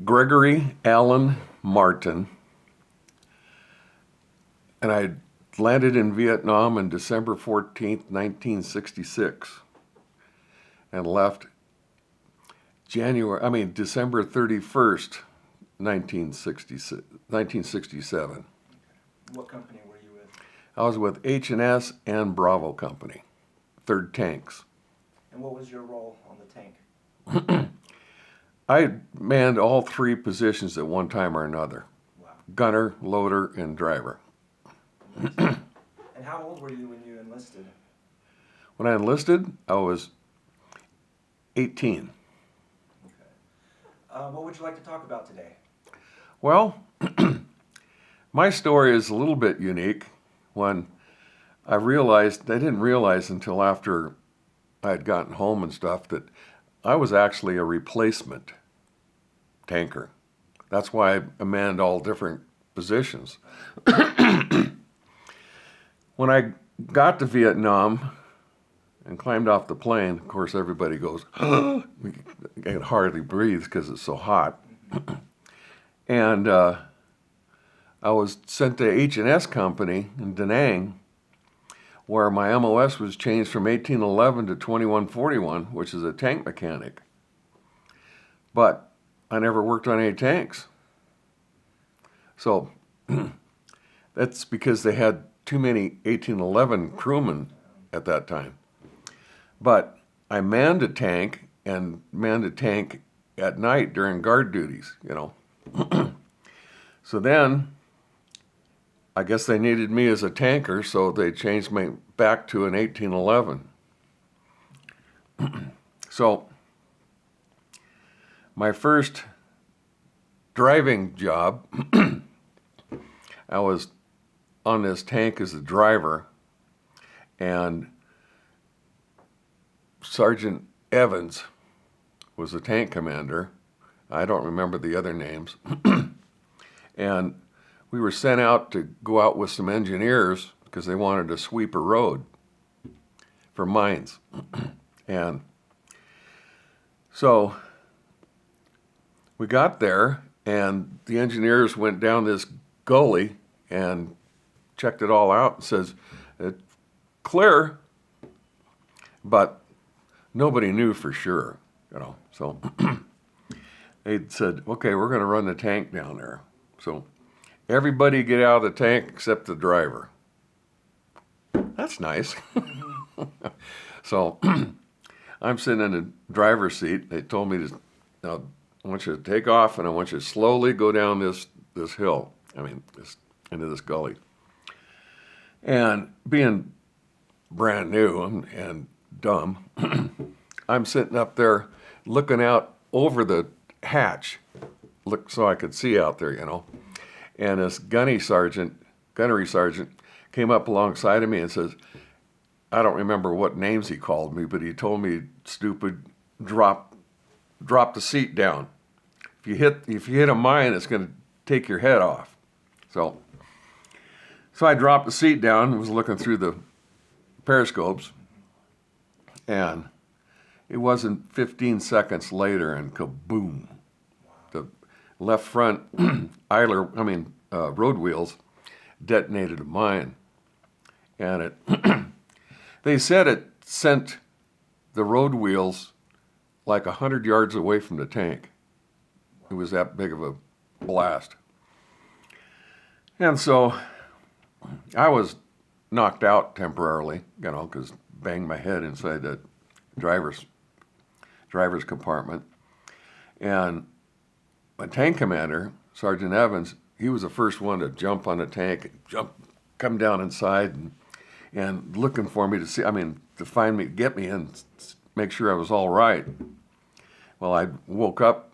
Gregory Allen Martin, and I landed in Vietnam on December 14th, 1966, and left December 31st, 1967. What company were you with? I was with H&S and Bravo Company, 3rd Tanks. And what was your role on the tank? I manned all 3 positions at one time or another. Wow. Gunner, loader, and driver. And how old were you when you enlisted? When I enlisted, I was 18. Okay. What would you like to talk about today? Well, my story is a little bit unique. When I didn't realize until after I had gotten home and stuff that I was actually a replacement tanker. That's why I manned all different positions. When I got to Vietnam and climbed off the plane, of course, everybody goes, I can hardly breathe because it's so hot. And I was sent to H&S Company in Da Nang, where my MOS was changed from 1811 to 2141, which is a tank mechanic. But I never worked on any tanks. So that's because they had too many 1811 crewmen at that time. But I manned a tank at night during guard duties, So then, I guess they needed me as a tanker, so they changed me back to an 1811. So, my first driving job, I was on this tank as a driver, and Sergeant Evans was the tank commander. I don't remember the other names. And we were sent out to go out with some engineers because they wanted to sweep a road for mines. And so we got there, and the engineers went down this gully and checked it all out and says, it's clear, but nobody knew for sure, So they said, okay, we're going to run the tank down there. So everybody get out of the tank except the driver. That's nice. So I'm sitting in the driver's seat. They told me now, I want you to take off, and I want you to slowly go down this hill. Into this gully. And being brand new and dumb, I'm sitting up there looking out over the hatch, so I could see out there, And this gunnery sergeant came up alongside of me and says, I don't remember what names he called me, but he told me, stupid, drop the seat down. If you hit a mine, it's going to take your head off. So I dropped the seat down and was looking through the periscopes, and it wasn't 15 seconds later, and kaboom! The left front road wheels detonated a mine, and it they said it sent the road wheels like 100 yards away from the tank. It was that big of a blast. And so I was knocked out temporarily, because banged my head inside the driver's compartment. And my tank commander, Sergeant Evans, he was the first one to jump on the tank, come down inside, and looking for me to find me, get me, and make sure I was all right. Well, I woke up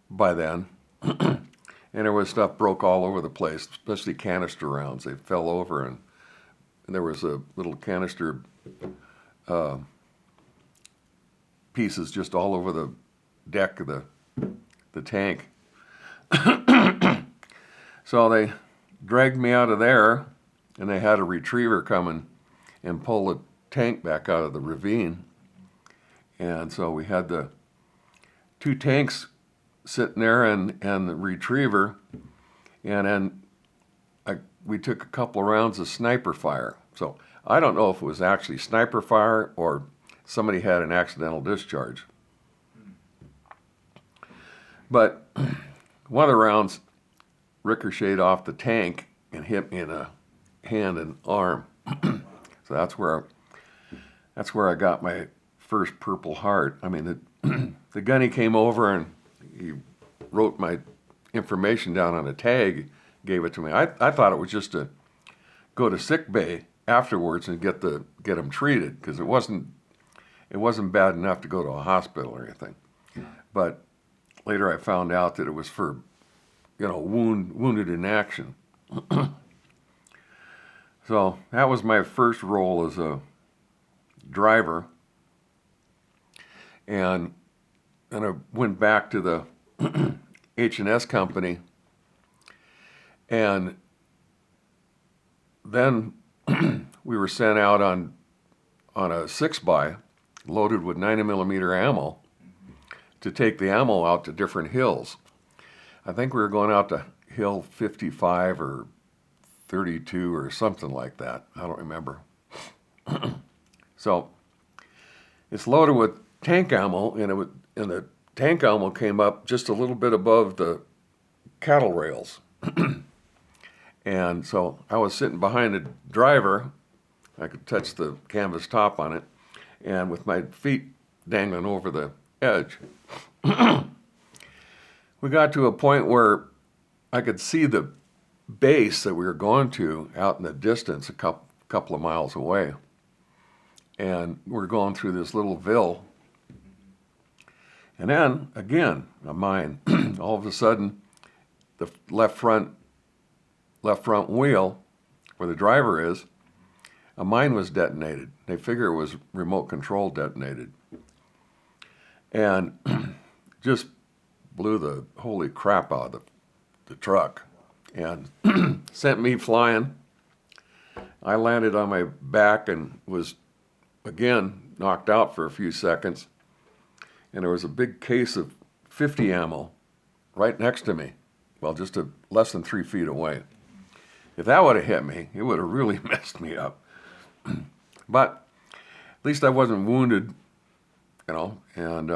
by then, and there was stuff broke all over the place, especially canister rounds. They fell over, and there was a little canister pieces just all over the deck of the tank. So they dragged me out of there, and they had a retriever come and pull the tank back out of the ravine. And so we had the 2 tanks sitting there and the retriever, and then we took a couple of rounds of sniper fire. So I don't know if it was actually sniper fire or somebody had an accidental discharge. But one of the rounds ricocheted off the tank and hit me in the hand and arm. So that's where I got my first Purple Heart. I mean, the gunny came over and he wrote my information down on a tag, gave it to me. I thought it was just to go to sick bay afterwards and get them treated, because it wasn't bad enough to go to a hospital or anything. But later I found out that it was for, wounded in action. So that was my first role as a driver. And then I went back to the H&S company, and then we were sent out on a 6x loaded with 90mm ammo to take the ammo out to different hills. I think we were going out to Hill 55 or 32 or something like that. I don't remember. So it's loaded with tank ammo, and the tank ammo came up just a little bit above the cattle rails. And so I was sitting behind the driver. I could touch the canvas top on it, and with my feet dangling over the edge. We got to a point where I could see the base that we were going to out in the distance, a couple of miles away. And we're going through this little ville. And then, again, a mine. All of a sudden, the left front wheel, where the driver is, a mine was detonated. They figure it was remote control detonated. And just blew the holy crap out of the truck and sent me flying. I landed on my back and was, again, knocked out for a few seconds. And there was a big case of 50 ammo right next to me, well, just less than 3 feet away. If that would have hit me, it would have really messed me up. But at least I wasn't wounded, and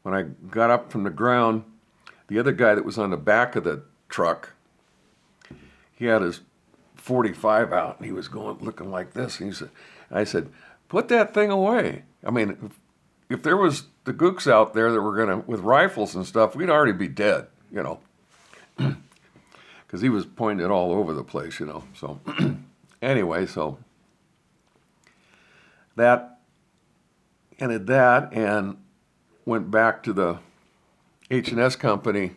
when I got up from the ground, the other guy that was on the back of the truck, he had his .45 out, and he was looking like this. And I said, "Put that thing away." I mean, if there was the gooks out there that were with rifles and stuff, we'd already be dead, because he was pointing it all over the place, So anyway, so that ended that, and went back to the H&S Company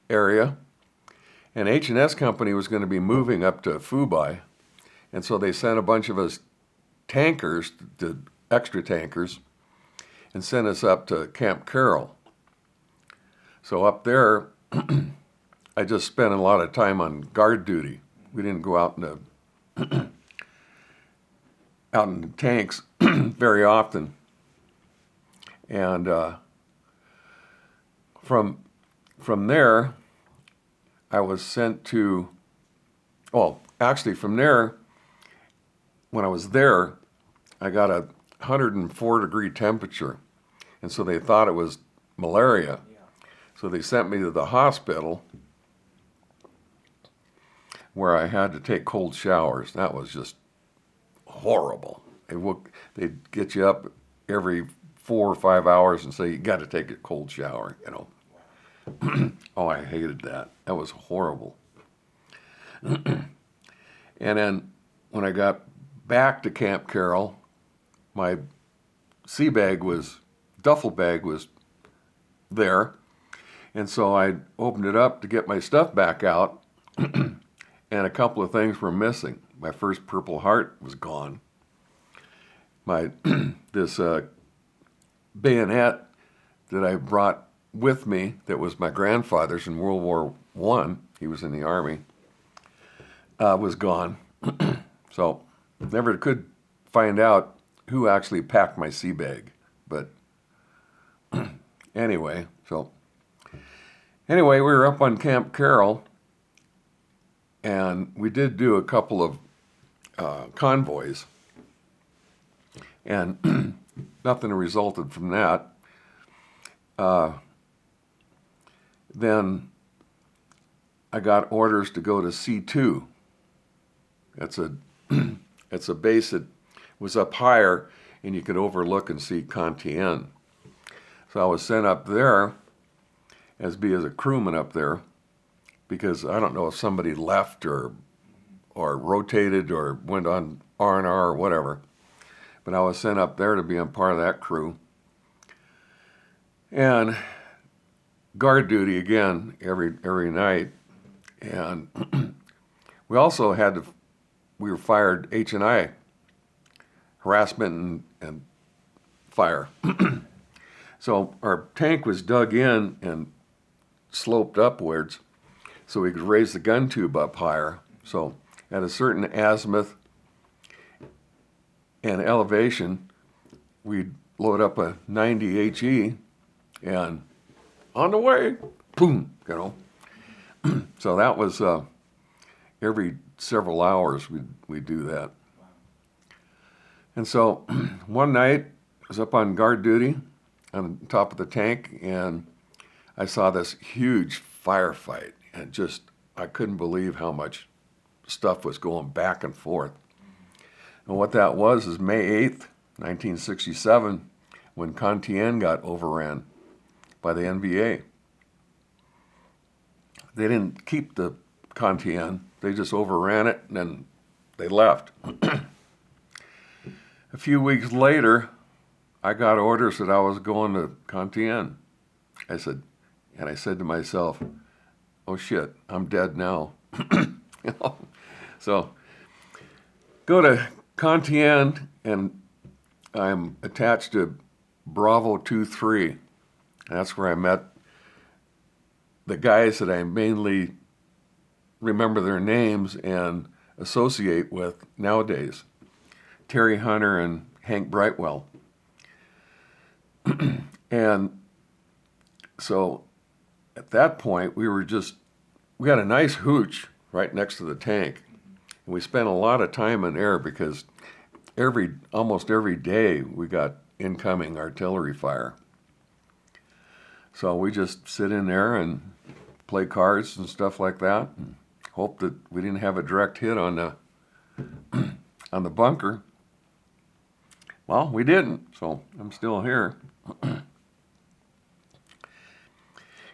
area. And H&S Company was going to be moving up to Fubai. And so they sent a bunch of us tankers, the extra tankers, and sent us up to Camp Carroll. So up there, I just spent a lot of time on guard duty. We didn't go out in the tanks very often. And from there, I was sent to, from there, when I was there, I got a 104-degree temperature. And so they thought it was malaria. So they sent me to the hospital, where I had to take cold showers. That was just horrible. They'd get you up every 4 or 5 hours and say, "You got to take a cold shower," Oh, I hated that. That was horrible. And then when I got back to Camp Carroll, my duffel bag was there. And so I opened it up to get my stuff back out, and a couple of things were missing. My first Purple Heart was gone. This bayonet that I brought with me, that was my grandfather's in World War I, he was in the Army, was gone. So never could find out who actually packed my sea bag. But anyway, So anyway, we were up on Camp Carroll, and we did do a couple of convoys, and nothing resulted from that. Then I got orders to go to C2. It's a it's a base that was up higher, and you could overlook and see Cantien. So I was sent up there as a crewman up there, because I don't know if somebody left or rotated or went on R&R or whatever. But I was sent up there to be a part of that crew. And guard duty again every night. And we also we were fired H&I, harassment and fire. So our tank was dug in and sloped upwards so we could raise the gun tube up higher. So at a certain azimuth and elevation, we'd load up a 90 HE and on the way, boom, So that was every several hours we'd do that. And so one night I was up on guard duty on top of the tank, and I saw this huge firefight, and I couldn't believe how much stuff was going back and forth. And what that was is May 8th, 1967, when Cantien got overran by the NVA. They didn't keep the Cantien, they just overran it, and then they left. A few weeks later, I got orders that I was going to Cantien. I said to myself, oh shit, I'm dead now. So go to Cantien, and I'm attached to Bravo 2-3. That's where I met the guys that I mainly remember their names and associate with nowadays, Terry Hunter and Hank Brightwell. And so at that point, we had a nice hooch right next to the tank. And we spent a lot of time in air because almost every day we got incoming artillery fire. So we just sit in there and play cards and stuff like that, and hope that we didn't have a direct hit on the bunker. Well, we didn't, so I'm still here.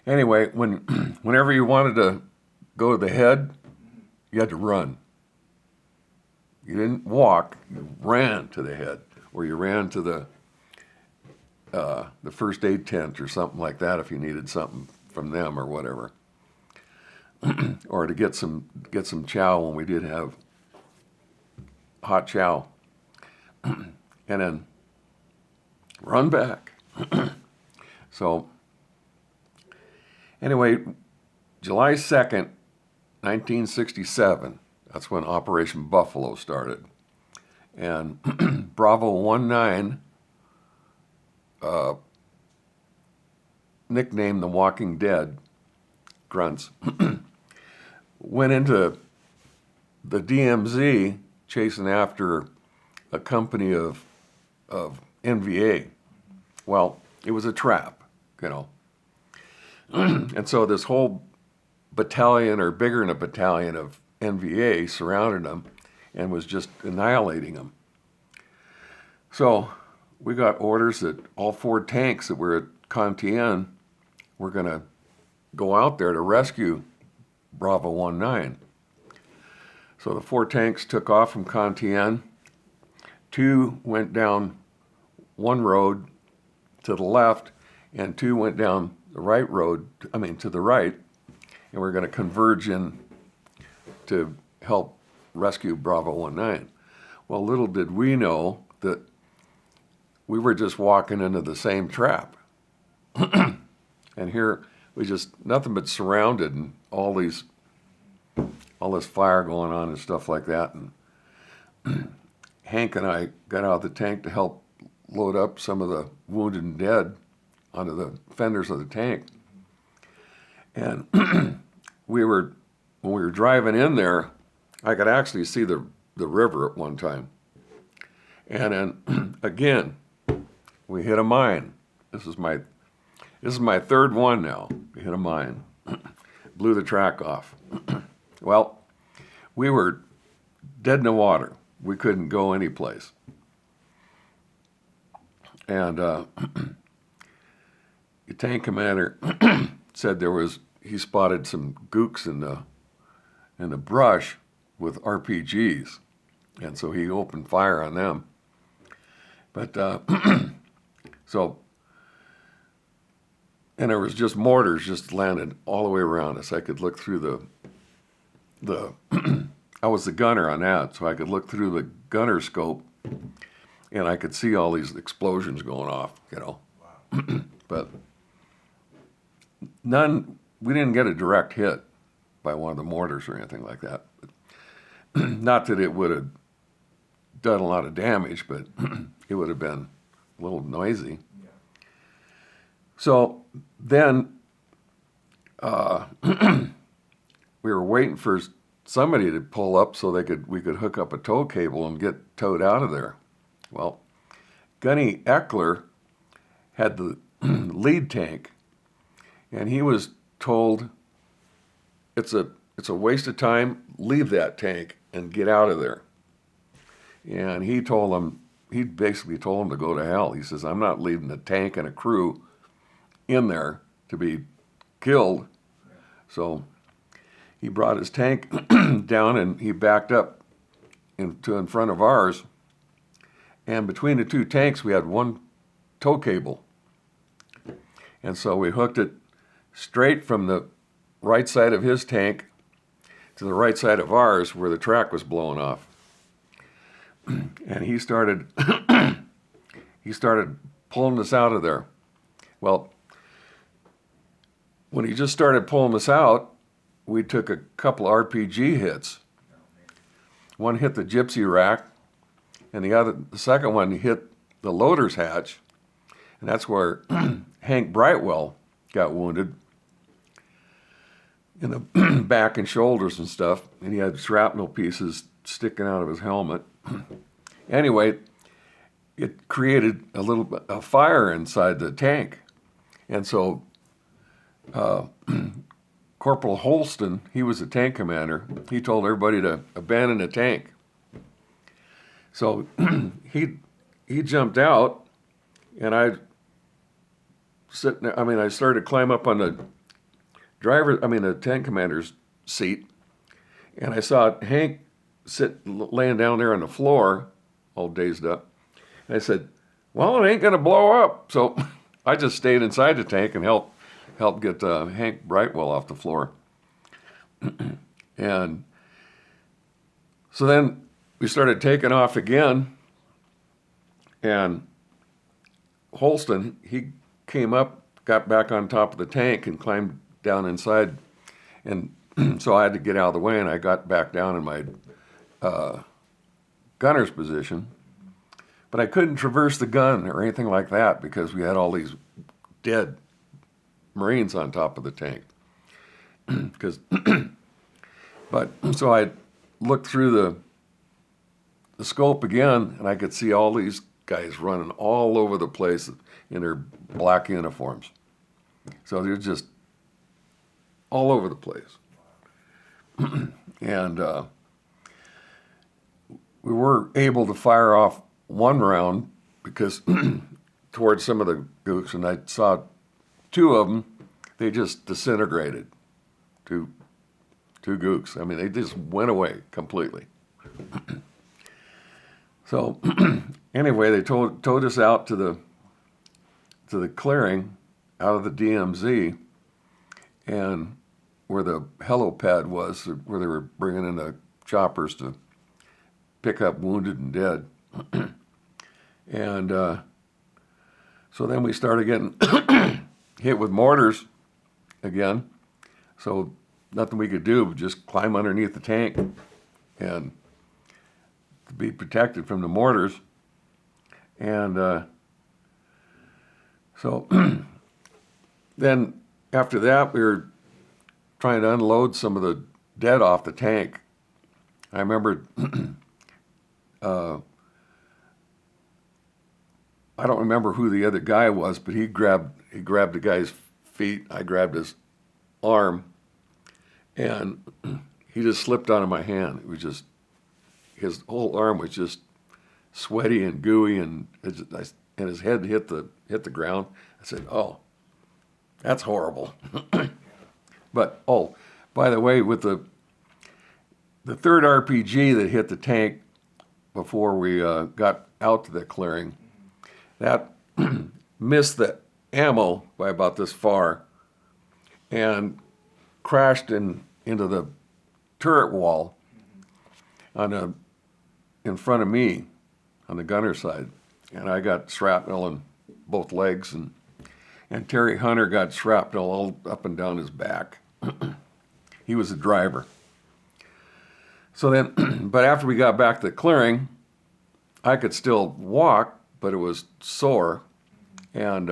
Anyway, whenever you wanted to go to the head, you had to run. You didn't walk, you ran to the head, or you ran to the first aid tent or something like that if you needed something from them or whatever. Or to get some chow when we did have hot chow. And then run back. So anyway, July 2nd, 1967, that's when Operation Buffalo started. And Bravo 19, nicknamed the Walking Dead, grunts, went into the DMZ chasing after a company of NVA. Well, it was a trap, And so this whole battalion, or bigger than a battalion, of NVA surrounded them and was just annihilating them. So we got orders that all 4 tanks that were at Cantien were going to go out there to rescue Bravo 19. So the 4 tanks took off from Cantien. 2 went down one road to the left, and 2 went down the right road, to the right, and we're going to converge in to help rescue Bravo 19. Well, little did we know that we were just walking into the same trap. And here we just nothing but surrounded, and all this fire going on and stuff like that. And Hank and I got out of the tank to help load up some of the wounded and dead onto the fenders of the tank. And when we were driving in there, I could actually see the river at one time. And then again, we hit a mine. This is my third one now. We hit a mine. Blew the track off. Well, we were dead in the water. We couldn't go anyplace. And the tank commander said he spotted some gooks in the brush with RPGs, and so he opened fire on them. But and there was just mortars just landed all the way around us. I could look through the I was the gunner on that, so I could look through the gunner scope, and I could see all these explosions going off, Wow. But we didn't get a direct hit by one of the mortars or anything like that. Not that it would have done a lot of damage, but it would have been a little noisy. Yeah. So then we were waiting for somebody to pull up so we could hook up a tow cable and get towed out of there. Well, Gunny Eckler had the lead tank, and he was told it's a waste of time, leave that tank and get out of there. And he basically told him to go to hell. He says, I'm not leaving a tank and a crew in there to be killed. So he brought his tank down and he backed up in front of ours. And between the two tanks, we had one tow cable. And so we hooked it straight from the right side of his tank to the right side of ours where the track was blowing off. And he started pulling us out of there. Well, when he just started pulling us out, we took a couple RPG hits. One hit the gypsy rack, and the second one hit the loader's hatch, and that's where Hank Brightwell got wounded in the back and shoulders and stuff, and he had shrapnel pieces sticking out of his helmet. Anyway, it created a fire inside the tank, and so Corporal Holston, he was the tank commander, he told everybody to abandon the tank. So he jumped out, and I started to climb up on the tank commander's seat, and I saw Hank laying down there on the floor, all dazed up. And I said, well, it ain't gonna blow up. So I just stayed inside the tank and helped get Hank Brightwell off the floor. And so then we started taking off again, and Holston, he came up, got back on top of the tank and climbed down inside, and so I had to get out of the way, and I got back down in my gunner's position, but I couldn't traverse the gun or anything like that because we had all these dead Marines on top of the tank. So I looked through the scope again, and I could see all these guys running all over the place in their black uniforms. So they're just all over the place. And we were able to fire off one round because towards some of the gooks, and I saw two of them, they just disintegrated. Two gooks. I mean, they just went away completely. So anyway, they towed us out to the clearing out of the DMZ, and where the helipad was, where they were bringing in the choppers to pick up wounded and dead. And so then we started getting hit with mortars again. So nothing we could do but just climb underneath the tank and to be protected from the mortars. And so then after that, we were trying to unload some of the dead off the tank. I remember, I don't remember who the other guy was, but he grabbed the guy's feet. I grabbed his arm, and he just slipped out of my hand. It was just, his whole arm was just sweaty and gooey, and his head hit the ground. I said, "Oh, that's horrible." But oh, by the way, with the third RPG that hit the tank before we got out to the clearing, that missed the ammo by about this far and crashed into the turret wall in front of me on the gunner side, and I got shrapnel in both legs, and Terry Hunter got shrapnel all up and down his back. He was the driver. So then, but after we got back to the clearing, I could still walk, but it was sore, and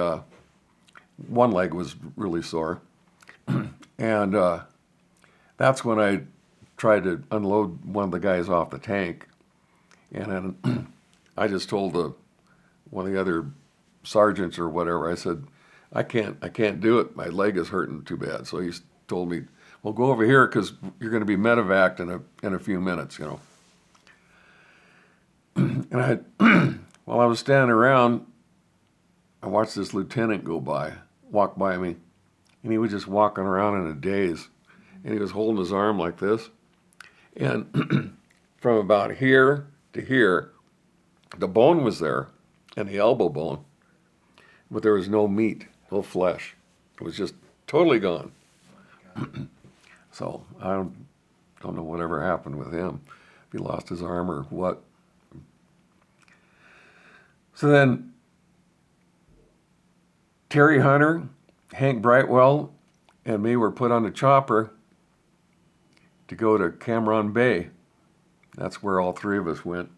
one leg was really sore. And that's when I tried to unload one of the guys off the tank, and then I just told one of the other sergeants or whatever, I said, I can't do it. My leg is hurting too bad. So he told me, well, go over here because you're going to be medevaced in a few minutes, you know. And while I was standing around, I watched this lieutenant walk by me, and he was just walking around in a daze, and he was holding his arm like this, and from about here to here, the bone was there, and the elbow bone, but there was no meat, no flesh. It was just totally gone. So I don't know whatever happened with him, if he lost his arm or what. So then Terry Hunter, Hank Brightwell, and me were put on the chopper to go to Cameron Bay. That's where all three of us went.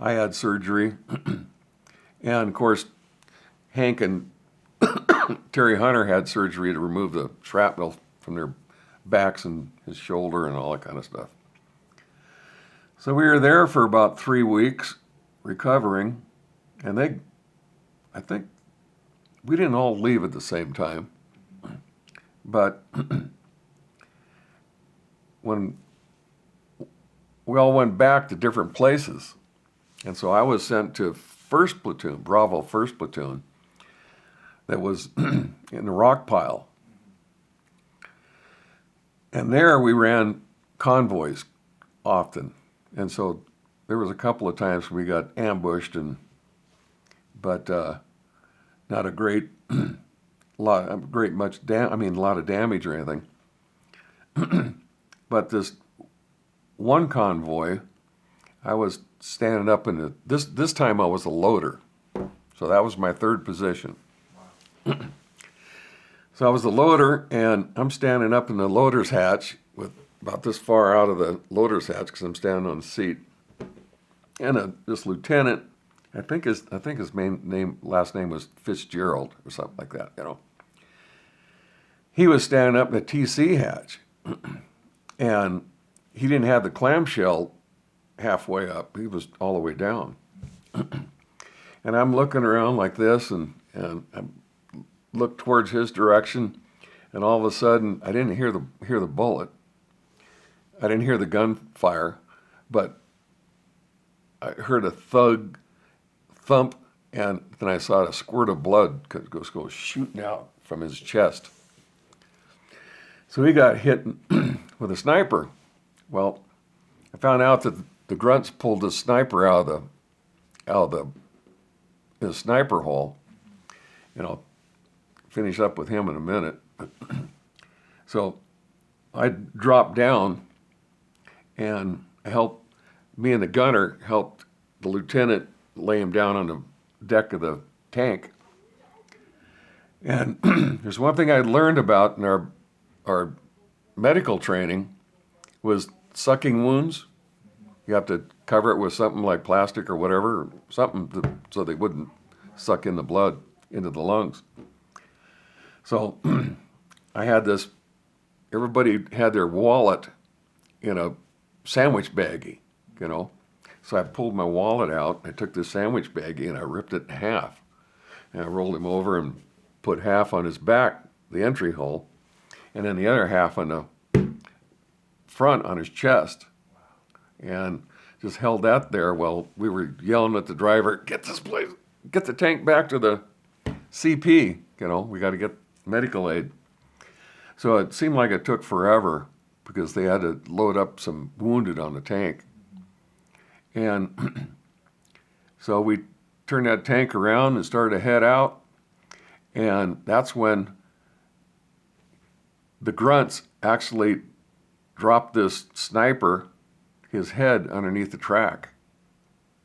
I had surgery, and of course, Hank and Terry Hunter had surgery to remove the shrapnel from their backs and his shoulder and all that kind of stuff. So we were there for about 3 weeks recovering, and I think we didn't all leave at the same time, but when we all went back to different places, and so I was sent to 1st Platoon, Bravo 1st Platoon, that was in the rock pile. And there we ran convoys often. And so there was a couple of times we got ambushed, but not a a lot of damage or anything. But this one convoy, I was standing up in this time I was a loader. So that was my third position. So I was the loader, and I'm standing up in the loader's hatch with about this far out of the loader's hatch because I'm standing on the seat. And this lieutenant, I think his last name was Fitzgerald or something like that, you know. He was standing up in the TC hatch, and he didn't have the clamshell halfway up. He was all the way down. And I'm looking around like this, and I looked towards his direction, and all of a sudden, I didn't hear the bullet. I didn't hear the gunfire, but I heard a thump, and then I saw a squirt of blood go shooting out from his chest. So he got hit with a sniper. Well, I found out that the grunts pulled the sniper out of the sniper hole. You know, finish up with him in a minute. So I dropped down, and me and the gunner helped the lieutenant lay him down on the deck of the tank. And there's one thing I learned about in our medical training was sucking wounds. You have to cover it with something like plastic or whatever, so they wouldn't suck in the blood into the lungs. So I had this, everybody had their wallet in a sandwich baggie, you know. So I pulled my wallet out, I took this sandwich baggie and I ripped it in half. And I rolled him over and put half on his back, the entry hole, and then the other half on the front on his chest. And just held that there while we were yelling at the driver, get this place, get the tank back to the CP, you know, we got to get medical aid. So it seemed like it took forever because they had to load up some wounded on the tank. And so we turned that tank around and started to head out. And that's when the grunts actually dropped this sniper, his head underneath the track,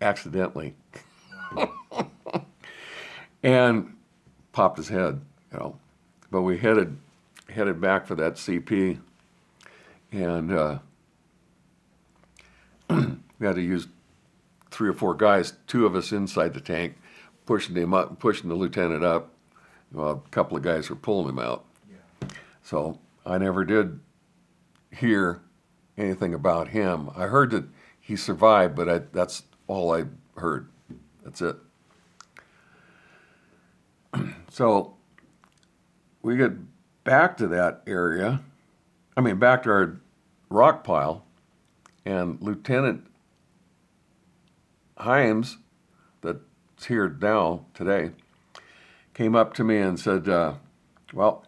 accidentally. And popped his head, you know. But we headed back for that CP. And we had to use 3 or 4 guys, 2 of us inside the tank, pushing him up, pushing the lieutenant up. Well, a couple of guys were pulling him out. Yeah. So I never did hear anything about him. I heard that he survived, but that's all I heard. That's it. So we get back to that area, back to our rock pile, and Lieutenant Himes, that's here now today, came up to me and said, well,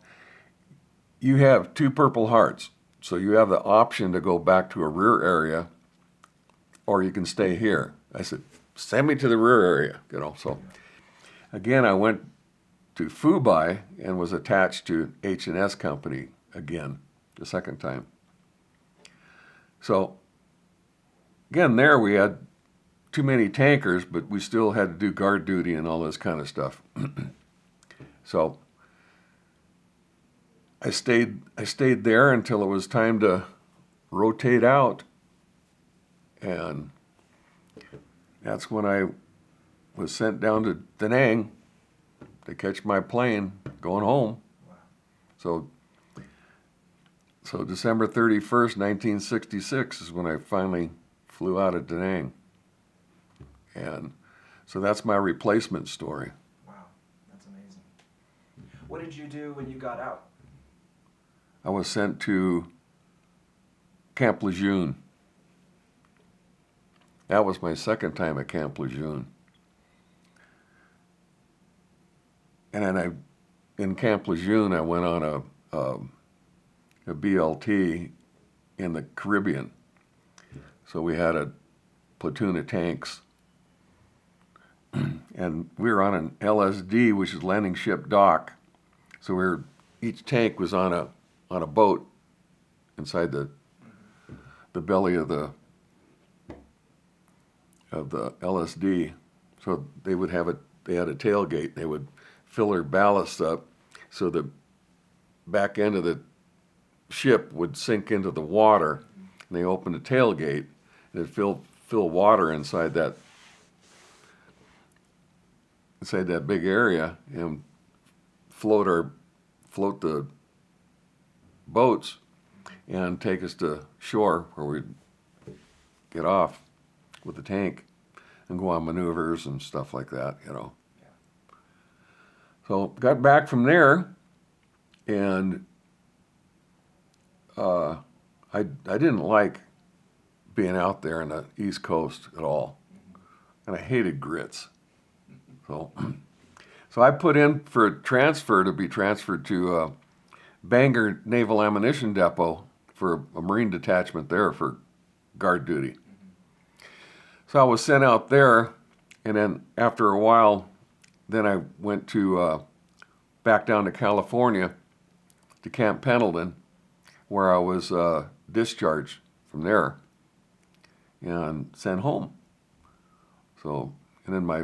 you have 2 Purple Hearts, so you have the option to go back to a rear area, or you can stay here. I said, send me to the rear area, you know. So again, I went to Fubai and was attached to H&S Company again, the second time. So again, there we had too many tankers, but we still had to do guard duty and all this kind of stuff. So I stayed there until it was time to rotate out, and that's when I was sent down to Da Nang to catch my plane going home. Wow. So December 31st, 1966 is when I finally flew out of Da Nang. And so that's my replacement story. Wow, that's amazing. What did you do when you got out? I was sent to Camp Lejeune. That was my second time at Camp Lejeune. And then in Camp Lejeune, I went on a BLT in the Caribbean. So we had a platoon of tanks. And we were on an LSD, which is landing ship dock. So each tank was on a boat inside the belly of the LSD. So they had a tailgate. They would fill their ballast up so the back end of the ship would sink into the water. And they opened the tailgate and it'd fill water inside that big area and float the boats and take us to shore where we'd get off with the tank and go on maneuvers and stuff like that, you know. Yeah. So got back from there, and I didn't like being out there on the East Coast at all, and I hated grits. So I put in for a transfer to be transferred to Bangor Naval Ammunition Depot for a Marine detachment there for guard duty. So I was sent out there, and then after a while, then I went to back down to California to Camp Pendleton, where I was discharged from there and sent home. So, and then my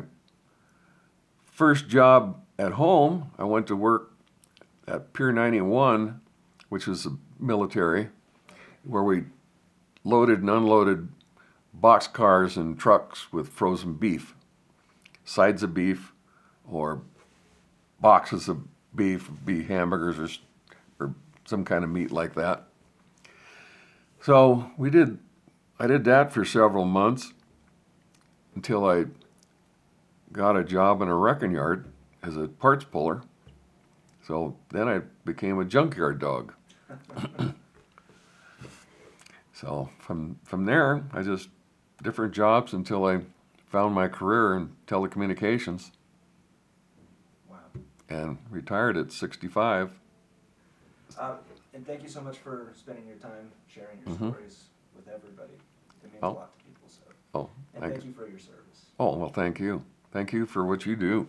first job at home, I went to work at Pier 91, which was the military, where we loaded and unloaded boxcars and trucks with frozen beef, sides of beef, or boxes of beef, be hamburgers or some kind of meat like that. So I did that for several months until I got a job in a wrecking yard as a parts puller. So then I became a junkyard dog. So from there, I just different jobs until I found my career in telecommunications Wow. and retired at 65. And thank you so much for spending your time sharing your Mhm. stories with everybody. It means a Oh. lot to people. So, Oh, and thank you for your service. oh, well, thank you. Thank you for what you do.